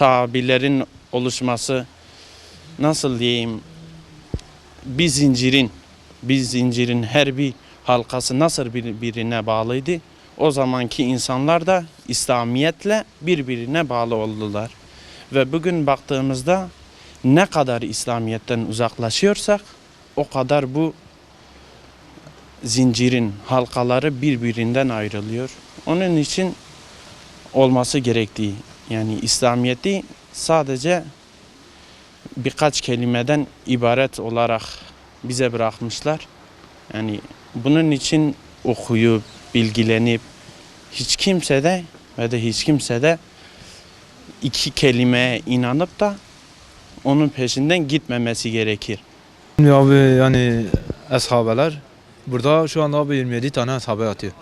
sahabilerin oluşması, nasıl diyeyim, bir zincirin her bir halkası nasıl birbirine bağlıydı? O zamanki insanlar da İslamiyetle birbirine bağlı oldular. Ve bugün baktığımızda ne kadar İslamiyet'ten uzaklaşıyorsak o kadar bu zincirin halkaları birbirinden ayrılıyor. Onun için olması gerektiği, yani İslamiyet'i sadece birkaç kelimeden ibaret olarak bize bırakmışlar. Yani bunun için okuyup, bilgilenip hiç kimse de iki kelimeye inanıp da onun peşinden gitmemesi gerekir. Şimdi abi yani ashabeler burada şu anda abi 27 tane ashabe yatıyor.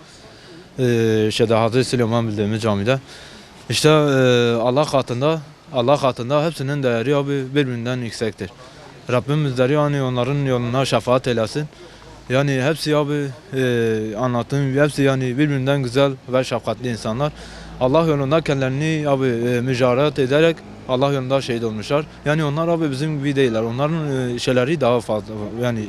Hazreti Süleyman bildiğimiz camide. İşte Allah katında hepsinin değeri abi birbirinden yüksektir. Rabbimiz der yani onların yoluna şefaat eylesin. Yani hepsi abi anlattığım gibi hepsi yani birbirinden güzel ve şefkatli insanlar. Allah yolunda kendilerini abi mücadele ederek Allah yolunda şehit olmuşlar. Yani onlar abi bizim gibi değiller. Onların şeyleri daha fazla. Yani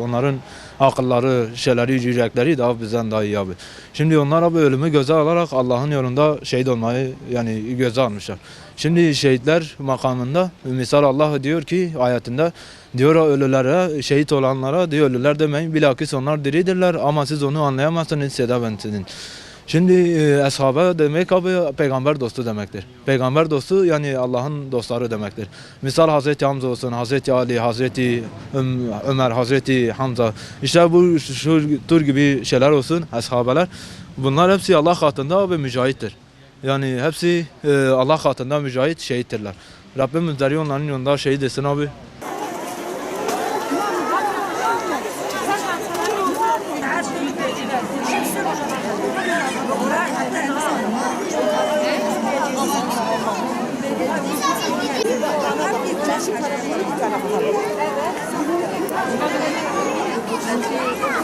onların akılları, yürekleri daha bizden daha iyi abi. Şimdi onlar abi ölümü göze alarak Allah'ın yolunda şehit olmayı yani göze almışlar. Şimdi şehitler makamında misal Allah diyor ki ayetinde diyor ölülere, şehit olanlara diyor ölüler demeyin. Bilakis onlar diridirler ama siz onu anlayamazsınız sedavensin. Şimdi ashabe demek abi peygamber dostu demektir. Peygamber dostu yani Allah'ın dostları demektir. Misal Hazreti Hamza olsun, Hazreti Ali, Hazreti Ömer, Hazreti Hamza. İşte bu şu tür gibi şeyler olsun ashabeler. Bunlar hepsi Allah katında abi mücahittir. Yani hepsi Allah katında mücahit şehittirler. Rabbimiz der onların yolunda şehit etsin abi.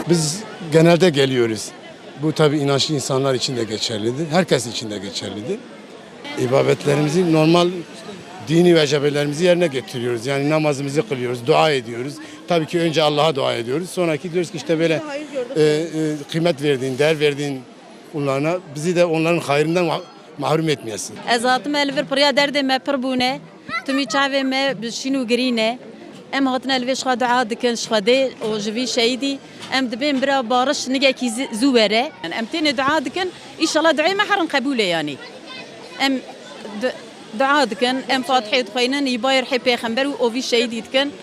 Biz genelde geliyoruz. Bu tabii inançlı insanlar için de geçerlidir. Herkes için de geçerlidir. İbadetlerimizi normal dini vecibelerimizi yerine getiriyoruz. Yani namazımızı kılıyoruz, dua ediyoruz. Tabii ki önce Allah'a dua ediyoruz. Sonraki diyoruz ki işte böyle kıymet verdiğin, değer verdiğin onlarına bizi de onların hayrından mahrum etmeyesin. Ezatım elver priya derde me perbune. Tumi çave me bişinu girine. Em hatın elveş xwa dua dikin şxade o jivi şehidi. Em dibin bira barış nigeki zuvere. Em tene dua dikin inşallah duayı mahrın kabule yani. Em dua dikin em fatiha dxaynan yibayr hi peygamber o vi şehidi dikin.